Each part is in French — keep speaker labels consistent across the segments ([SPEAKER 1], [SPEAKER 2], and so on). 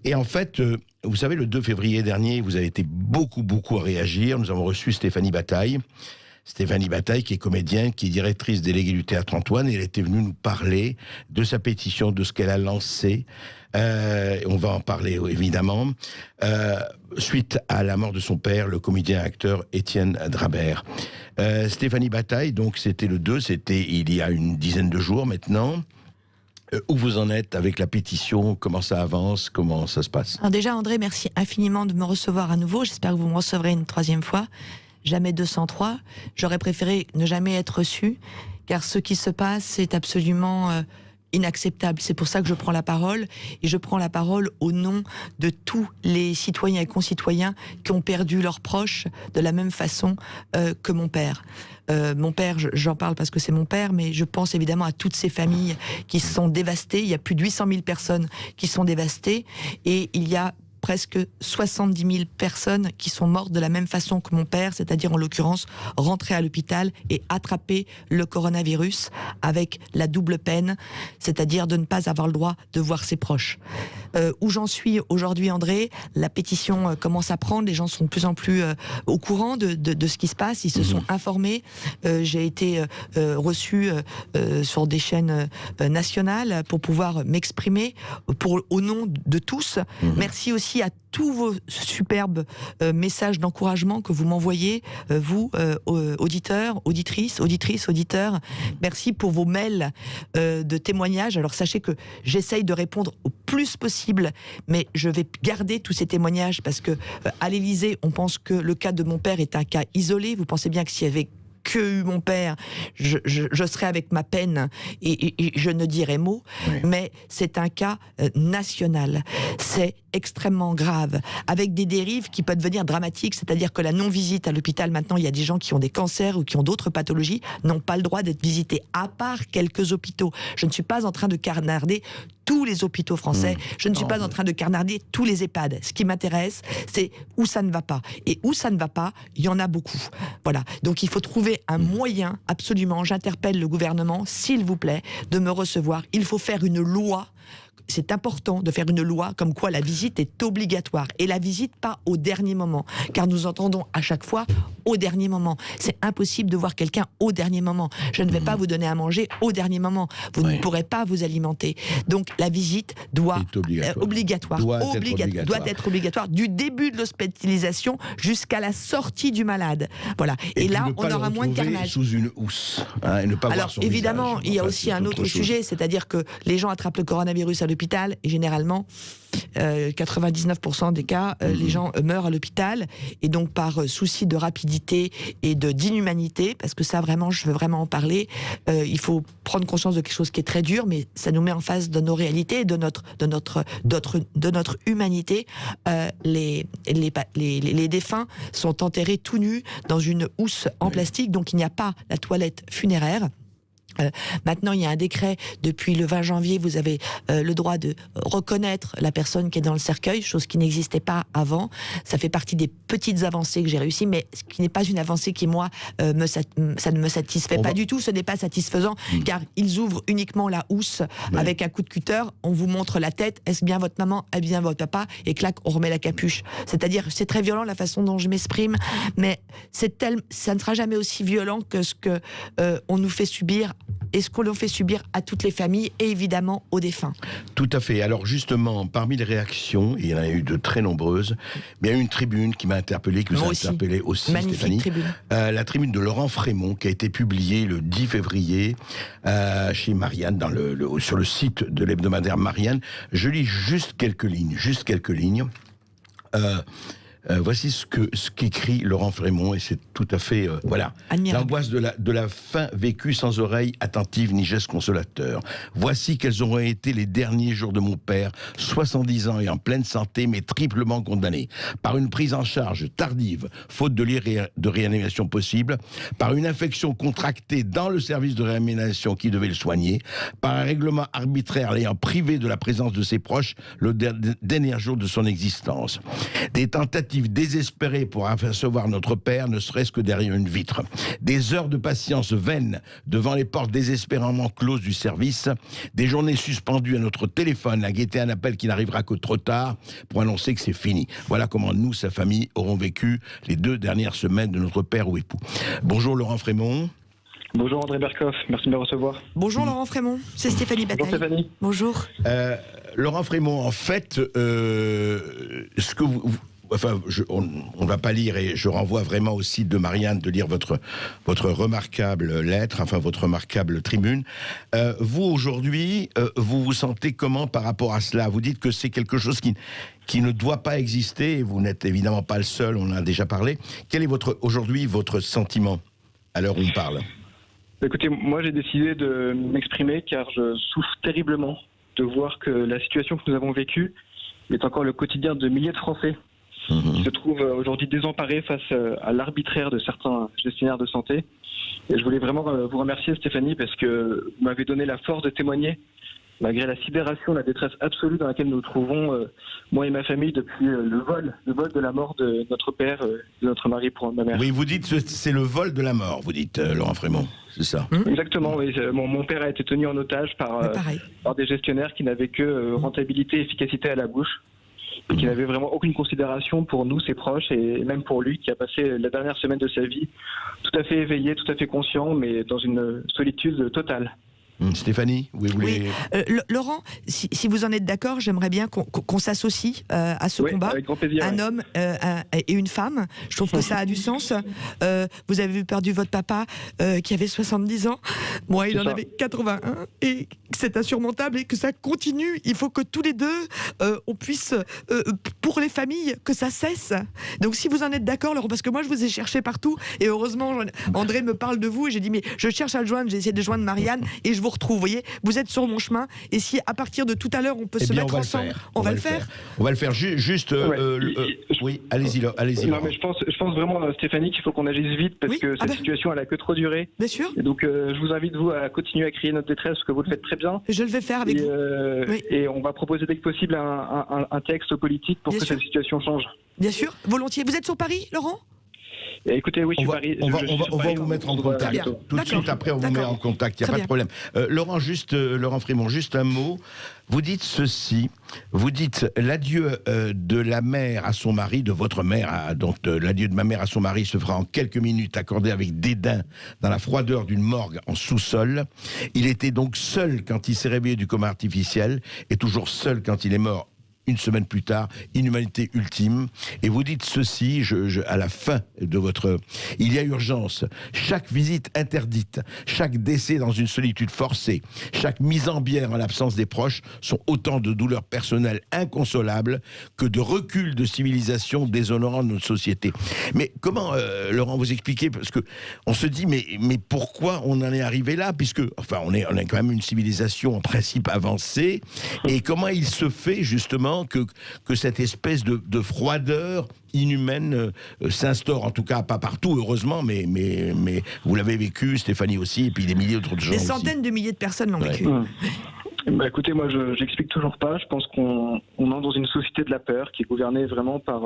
[SPEAKER 1] Et en fait, vous savez, le 2 février dernier, vous avez été beaucoup à réagir. Nous avons reçu Stéphanie Bataille. Stéphanie Bataille, qui est comédienne, qui est directrice déléguée du Théâtre Antoine, et elle était venue nous parler de sa pétition, de ce qu'elle a lancé. On va en parler évidemment. Suite à la mort de son père, le comédien acteur Étienne Drabert. Stéphanie Bataille, donc c'était le 2, c'était il y a une dizaine de jours maintenant. Où vous en êtes avec la pétition? Comment ça avance? Comment ça se passe?
[SPEAKER 2] Alors déjà, André, merci infiniment de me recevoir à nouveau. J'espère que vous me recevrez une troisième fois. Jamais 203. J'aurais préféré ne jamais être reçu, car ce qui se passe est absolument inacceptable. C'est pour ça que je prends la parole, et je prends la parole au nom de tous les citoyens et concitoyens qui ont perdu leurs proches de la même façon que mon père. Mon père, j'en parle parce que c'est mon père, mais je pense évidemment à toutes ces familles qui sont dévastées. Il y a plus de 800 000 personnes qui sont dévastées, et il y a presque 70 000 personnes qui sont mortes de la même façon que mon père, c'est-à-dire en l'occurrence rentrer à l'hôpital et attraper le coronavirus avec la double peine, c'est-à-dire de ne pas avoir le droit de voir ses proches. Où j'en suis aujourd'hui, André, la pétition commence à prendre, les gens sont de plus en plus au courant de ce qui se passe, ils se sont informés. J'ai été reçu sur des chaînes nationales pour pouvoir m'exprimer au nom de tous. Merci aussi à tous vos superbes messages d'encouragement que vous m'envoyez, vous, auditeurs, auditrices, auditeurs. Merci pour vos mails de témoignages. Alors sachez que j'essaye de répondre au plus possible, mais je vais garder tous ces témoignages parce que à l'Élysée, on pense que le cas de mon père est un cas isolé. Vous pensez bien que s'il y avait que mon père, je serais avec ma peine et je ne dirais mot, mais c'est un cas national. C'est extrêmement grave, avec des dérives qui peuvent devenir dramatiques, c'est-à-dire que la non-visite à l'hôpital, maintenant, il y a des gens qui ont des cancers ou qui ont d'autres pathologies, n'ont pas le droit d'être visités, à part quelques hôpitaux. Je ne suis pas en train de carnarder tous les hôpitaux français, je ne suis pas en train de carnarder tous les EHPAD. Ce qui m'intéresse, c'est où ça ne va pas. Et où ça ne va pas, il y en a beaucoup. Voilà. Donc il faut trouver un moyen, absolument, j'interpelle le gouvernement, s'il vous plaît, de me recevoir. Il faut faire une loi. C'est important de faire une loi comme quoi la visite est obligatoire. Et la visite pas au dernier moment. Car nous entendons à chaque fois au dernier moment. C'est impossible de voir quelqu'un au dernier moment. Je ne vais pas vous donner à manger au dernier moment. Vous ne pourrez pas vous alimenter. Donc la visite doit être obligatoire du début de l'hospitalisation jusqu'à la sortie du malade. Voilà. Et là, on aura moins de carnage.
[SPEAKER 1] Sous une housse. Et ne pas
[SPEAKER 2] Alors
[SPEAKER 1] voir son
[SPEAKER 2] évidemment,
[SPEAKER 1] visage.
[SPEAKER 2] il y a aussi un autre sujet, c'est-à-dire que les gens attrapent le coronavirus à l'hôpital et généralement 99% des cas les gens meurent à l'hôpital, et donc par souci de rapidité et d'inhumanité, parce que ça vraiment je veux vraiment en parler, il faut prendre conscience de quelque chose qui est très dur, mais ça nous met en face de nos réalités, de notre humanité. Les défunts sont enterrés tout nus dans une housse en plastique, donc il n'y a pas la toilette funéraire. Maintenant, il y a un décret, depuis le 20 janvier, vous avez le droit de reconnaître la personne qui est dans le cercueil, chose qui n'existait pas avant. Ça fait partie des petites avancées que j'ai réussi, mais ce qui n'est pas une avancée qui, moi, ça ne me satisfait pas du tout. Ce n'est pas satisfaisant, car ils ouvrent uniquement la housse avec un coup de cutter, on vous montre la tête, est-ce bien votre maman, est-ce bien votre papa, et clac, on remet la capuche. C'est-à-dire, c'est très violent la façon dont je m'exprime, mais ça ne sera jamais aussi violent que ce que on nous fait subir, et ce qu'on leur fait subir à toutes les familles et évidemment aux défunts.
[SPEAKER 1] Tout à fait. Alors justement, parmi les réactions, il y en a eu de très nombreuses, mais il y a eu une tribune qui m'a interpellé, qui vous a interpellé aussi,
[SPEAKER 2] magnifique
[SPEAKER 1] Stéphanie.
[SPEAKER 2] Tribune.
[SPEAKER 1] La tribune de Laurent Frémont, qui a été publiée le 10 février chez Marianne, sur le site de l'hebdomadaire Marianne. Je lis juste quelques lignes. Voici ce qu'écrit Laurent Frémont, et c'est tout à fait voilà. L'angoisse de la faim vécue sans oreille attentive ni geste consolateur. Voici quels auront été les derniers jours de mon père, 70 ans et en pleine santé, mais triplement condamné par une prise en charge tardive, faute de lit de réanimation possible, par une infection contractée dans le service de réanimation qui devait le soigner, par un règlement arbitraire l'ayant privé de la présence de ses proches le dernier jour de son existence. Des tentatives tentatives désespérées pour apercevoir notre père, ne serait-ce que derrière une vitre. Des heures de patience vaines devant les portes désespérément closes du service. Des journées suspendues à notre téléphone à guetter un appel qui n'arrivera que trop tard pour annoncer que c'est fini. Voilà comment nous, sa famille, aurons vécu les 2 dernières semaines de notre père ou époux. Bonjour Laurent Frémont.
[SPEAKER 3] Bonjour André Berkoff, merci de me recevoir.
[SPEAKER 2] Bonjour Laurent Frémont, c'est Stéphanie Bataille.
[SPEAKER 3] Bonjour Stéphanie.
[SPEAKER 2] Bonjour.
[SPEAKER 1] Laurent Frémont, en fait, ce que on ne va pas lire, et je renvoie vraiment au site de Marianne de lire votre remarquable lettre, enfin votre remarquable tribune. Vous, aujourd'hui, vous vous sentez comment par rapport à cela? Vous dites que c'est quelque chose qui ne doit pas exister, et vous n'êtes évidemment pas le seul, on en a déjà parlé. Quel est aujourd'hui votre sentiment à l'heure où on parle?
[SPEAKER 3] Écoutez, moi j'ai décidé de m'exprimer car je souffre terriblement de voir que la situation que nous avons vécue est encore le quotidien de milliers de Français qui se trouvent aujourd'hui désemparés face à l'arbitraire de certains gestionnaires de santé. Et je voulais vraiment vous remercier Stéphanie parce que vous m'avez donné la force de témoigner malgré la sidération, la détresse absolue dans laquelle nous nous trouvons, moi et ma famille, depuis le vol de la mort de notre père, de notre mari pour ma mère.
[SPEAKER 1] Oui, vous dites que c'est le vol de la mort, vous dites, Laurent Frémont, c'est ça?
[SPEAKER 3] Exactement, oui. Mon père a été tenu en otage par des gestionnaires qui n'avaient que rentabilité et efficacité à la bouche, et qui n'avaient vraiment aucune considération pour nous, ses proches, et même pour lui, qui a passé la dernière semaine de sa vie tout à fait éveillé, tout à fait conscient, mais dans une solitude totale.
[SPEAKER 1] Stéphanie, vous voulez...
[SPEAKER 2] Laurent, si vous en êtes d'accord, j'aimerais bien qu'on s'associe à ce combat.
[SPEAKER 3] Avec grand plaisir,
[SPEAKER 2] un homme et une femme. Je trouve que ça a du sens. Vous avez perdu votre papa qui avait 70 ans. Moi, il en avait 81. Et c'est insurmontable et que ça continue. Il faut que tous les deux, on puisse, pour les familles, que ça cesse. Donc si vous en êtes d'accord, Laurent, parce que moi, je vous ai cherché partout. Et heureusement, André me parle de vous. Et j'ai dit, mais je cherche à le joindre. J'ai essayé de joindre Marianne. Et je vous retrouve. Vous voyez, vous êtes sur mon chemin. Et si à partir de tout à l'heure, on peut se mettre ensemble, on va le faire.
[SPEAKER 1] On va le faire. Juste. Oui, allez-y.
[SPEAKER 3] Non, mais je pense vraiment, Stéphanie, qu'il faut qu'on agisse vite parce que cette situation, elle a que trop duré.
[SPEAKER 2] Bien sûr.
[SPEAKER 3] Et donc, je vous invite, vous, à continuer à crier notre détresse, parce que vous le faites très bien.
[SPEAKER 2] Je le vais faire avec vous.
[SPEAKER 3] Et on va proposer dès que possible un texte politique pour que cette situation change.
[SPEAKER 2] Bien sûr, volontiers. Vous êtes sur Paris, Laurent ?
[SPEAKER 3] Écoutez, oui, je suis Paris.
[SPEAKER 1] On va vous mettre en contact. Tout de suite après, on vous met en contact. Il n'y a pas de problème. Laurent Frémont, juste un mot. Vous dites ceci. Vous dites l'adieu de la mère à son mari, de votre mère, donc l'adieu de ma mère à son mari se fera en quelques minutes, accordé avec dédain dans la froideur d'une morgue en sous-sol. Il était donc seul quand il s'est réveillé du coma artificiel et toujours seul quand il est mort. Une semaine plus tard, inhumanité ultime. Et vous dites ceci, à la fin de votre... Il y a urgence. Chaque visite interdite, chaque décès dans une solitude forcée, chaque mise en bière en l'absence des proches sont autant de douleurs personnelles inconsolables que de recul de civilisation déshonorant notre société. Mais comment, Laurent, vous expliquez? Parce que on se dit, mais pourquoi on en est arrivé là? Puisque, enfin, on est quand même une civilisation en principe avancée. Et comment il se fait, justement, que cette espèce de froideur inhumaine s'instaure, en tout cas pas partout, heureusement, mais vous l'avez vécu, Stéphanie aussi, et puis des milliers d'autres gens.
[SPEAKER 2] Des centaines de milliers de personnes l'ont vécu.
[SPEAKER 3] Bah écoutez, moi j'explique toujours pas. Je pense qu'on entre dans une société de la peur qui est gouvernée vraiment par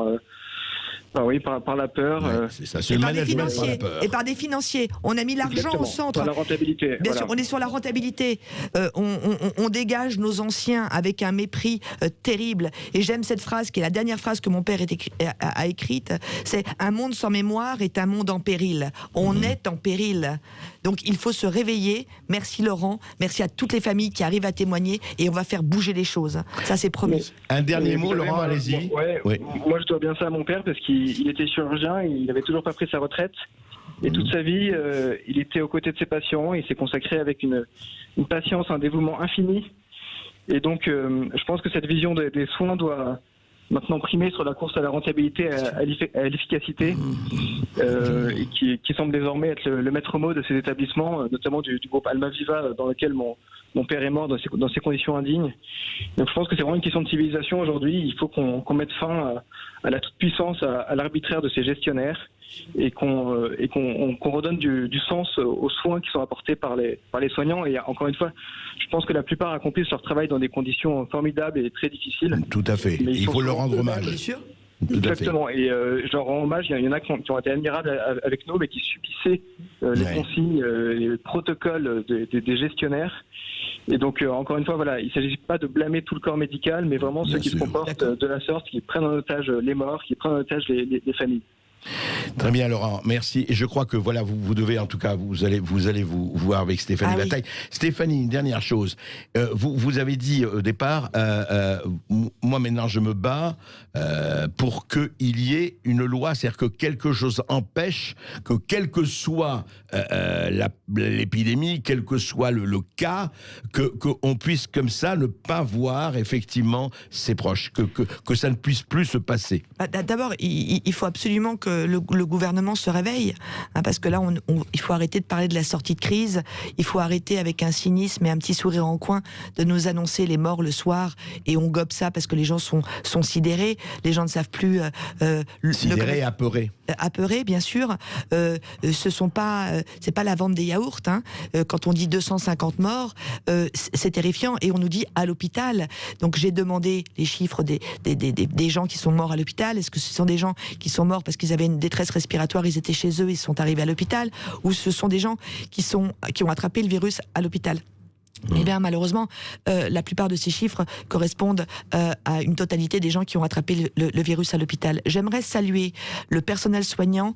[SPEAKER 3] la peur.
[SPEAKER 1] C'est ça, c'est le management par la peur.
[SPEAKER 2] Et par des financiers. On a mis l'argent au centre.
[SPEAKER 3] Par la rentabilité.
[SPEAKER 2] Bien sûr, on est sur la rentabilité. On dégage nos anciens avec un mépris terrible. Et j'aime cette phrase, qui est la dernière phrase que mon père a écrite. C'est « Un monde sans mémoire est un monde en péril ». On est en péril. Donc il faut se réveiller. Merci Laurent. Merci à toutes les familles qui arrivent à témoigner. Et on va faire bouger les choses. Ça, c'est promis.
[SPEAKER 1] Un dernier mot, Laurent, allez-y.
[SPEAKER 3] Moi, je dois bien ça à mon père parce qu'il était chirurgien, il n'avait toujours pas pris sa retraite. Et toute sa vie, il était aux côtés de ses patients. Il s'est consacré avec une patience, un dévouement infini. Et donc, je pense que cette vision des soins doit maintenant primer sur la course à la rentabilité, à l'efficacité, et qui semble désormais être le maître mot de ces établissements, notamment du groupe Almaviva, dans lequel mon père est mort dans ces conditions indignes. Donc je pense que c'est vraiment une question de civilisation aujourd'hui. Il faut qu'on mette fin à la toute-puissance, à l'arbitraire de ces gestionnaires, et qu'on redonne du sens aux soins qui sont apportés par les soignants. Et encore une fois, je pense que la plupart accomplissent leur travail dans des conditions formidables et très difficiles.
[SPEAKER 1] Tout à fait. Il faut leur rendre hommage.
[SPEAKER 2] Bien sûr.
[SPEAKER 3] Exactement. Et je leur rends hommage. Il y en a qui ont été admirables avec nous, mais qui subissaient les consignes, les protocoles des gestionnaires. Et donc, encore une fois, voilà, il ne s'agit pas de blâmer tout le corps médical, mais vraiment ceux qui se comportent de la sorte, qui prennent en otage les morts, qui prennent en otage les familles.
[SPEAKER 1] Très bien, Laurent, merci. Et je crois que voilà, vous devez, en tout cas, vous allez vous voir avec Stéphanie Bataille. Oui. Stéphanie, une dernière chose. Vous avez dit au départ, moi maintenant je me bats pour qu'il y ait une loi, c'est-à-dire que quelque chose empêche que, quelle que soit l'épidémie, quel que soit le cas, qu'on puisse comme ça ne pas voir effectivement ses proches, que ça ne puisse plus se passer.
[SPEAKER 2] D'abord, il faut absolument que le gouvernement se réveille, parce que là, il faut arrêter de parler de la sortie de crise, il faut arrêter avec un cynisme et un petit sourire en coin de nous annoncer les morts le soir, et on gobe ça parce que les gens sont sidérés, les gens ne savent plus...
[SPEAKER 1] sidérés et apeurés.
[SPEAKER 2] Apeurés, bien sûr. C'est pas la vente des yaourts, hein. Quand on dit 250 morts, c'est terrifiant, et on nous dit à l'hôpital. Donc j'ai demandé les chiffres des gens qui sont morts à l'hôpital. Est-ce que ce sont des gens qui sont morts parce qu'ils avaient une détresse respiratoire, ils étaient chez eux, ils sont arrivés à l'hôpital, ou ce sont des gens qui ont attrapé le virus à l'hôpital? Eh bien, malheureusement, la plupart de ces chiffres correspondent à une totalité des gens qui ont attrapé le virus à l'hôpital. J'aimerais saluer le personnel soignant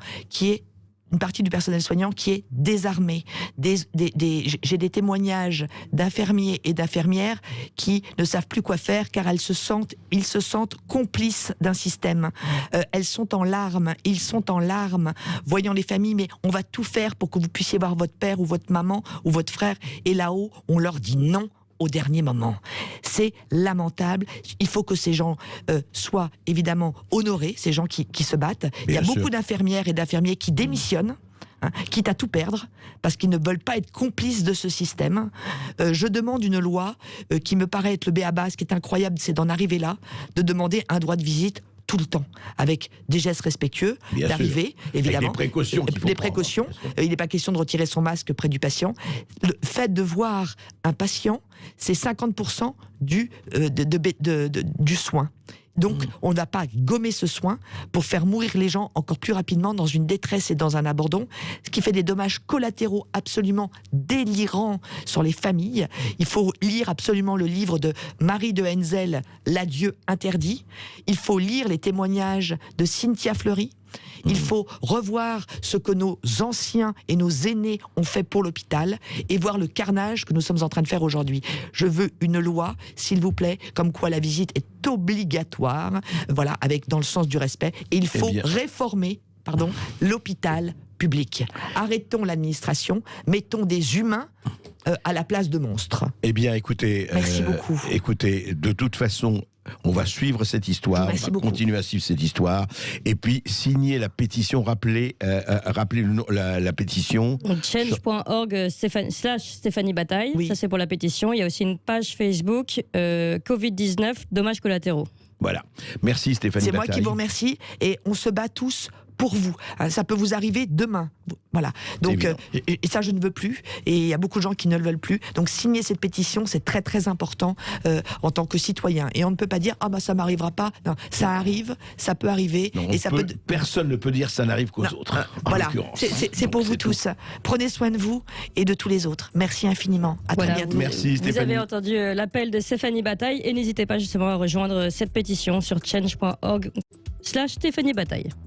[SPEAKER 2] une partie du personnel soignant qui est désarmé. J'ai des témoignages d'infirmiers et d'infirmières qui ne savent plus quoi faire car ils se sentent complices d'un système. Elles sont en larmes, ils sont en larmes, voyant les familles, mais on va tout faire pour que vous puissiez voir votre père ou votre maman ou votre frère, et là-haut, on leur dit non au dernier moment. C'est lamentable. Il faut que ces gens soient évidemment honorés, ces gens qui se battent. Il y a beaucoup d'infirmières et d'infirmiers qui démissionnent, quitte à tout perdre, parce qu'ils ne veulent pas être complices de ce système. Je demande une loi qui me paraît être le b.a.-ba. Ce qui est incroyable, c'est d'en arriver là, de demander un droit de visite tout le temps, avec des gestes respectueux, d'arriver, évidemment.
[SPEAKER 1] Avec des précautions.
[SPEAKER 2] Il n'est pas question de retirer son masque près du patient. Le fait de voir un patient, c'est 50% du soin. Donc, on ne va pas gommer ce soin pour faire mourir les gens encore plus rapidement dans une détresse et dans un abandon, ce qui fait des dommages collatéraux absolument délirants sur les familles. Il faut lire absolument le livre de Marie de Henzel, L'adieu interdit. Il faut lire les témoignages de Cynthia Fleury. Il faut revoir ce que nos anciens et nos aînés ont fait pour l'hôpital et voir le carnage que nous sommes en train de faire aujourd'hui. Je veux une loi, s'il vous plaît, comme quoi la visite est obligatoire, voilà, dans le sens du respect. Et il faut réformer, l'hôpital public. Arrêtons l'administration, mettons des humains à la place de monstres.
[SPEAKER 1] Eh bien, écoutez,
[SPEAKER 2] merci beaucoup.
[SPEAKER 1] Écoutez, de toute façon, on va suivre cette histoire,
[SPEAKER 2] merci
[SPEAKER 1] on va
[SPEAKER 2] beaucoup.
[SPEAKER 1] Continuer à suivre cette histoire, et puis signer la pétition, rappelez la pétition.
[SPEAKER 4] Change.org/Stéphanie Bataille, ça c'est pour la pétition. Il y a aussi une page Facebook Covid-19, dommages collatéraux.
[SPEAKER 1] Voilà, merci Stéphanie Bataille.
[SPEAKER 2] C'est moi qui vous remercie, et on se bat tous pour vous. Ça peut vous arriver demain. Voilà. Donc, et ça, je ne veux plus. Et il y a beaucoup de gens qui ne le veulent plus. Donc, signer cette pétition, c'est très, très important en tant que citoyen. Et on ne peut pas dire, ça m'arrivera pas. Non, ça arrive, ça peut arriver.
[SPEAKER 1] Non,
[SPEAKER 2] et
[SPEAKER 1] personne ne peut dire ça n'arrive qu'aux autres.
[SPEAKER 2] Voilà. C'est pour vous tous. Prenez soin de vous et de tous les autres. Merci infiniment. À très bientôt.
[SPEAKER 1] Merci Stéphanie.
[SPEAKER 4] Vous avez entendu l'appel de Stéphanie Bataille, et n'hésitez pas justement à rejoindre cette pétition sur change.org/Stéphanie Bataille.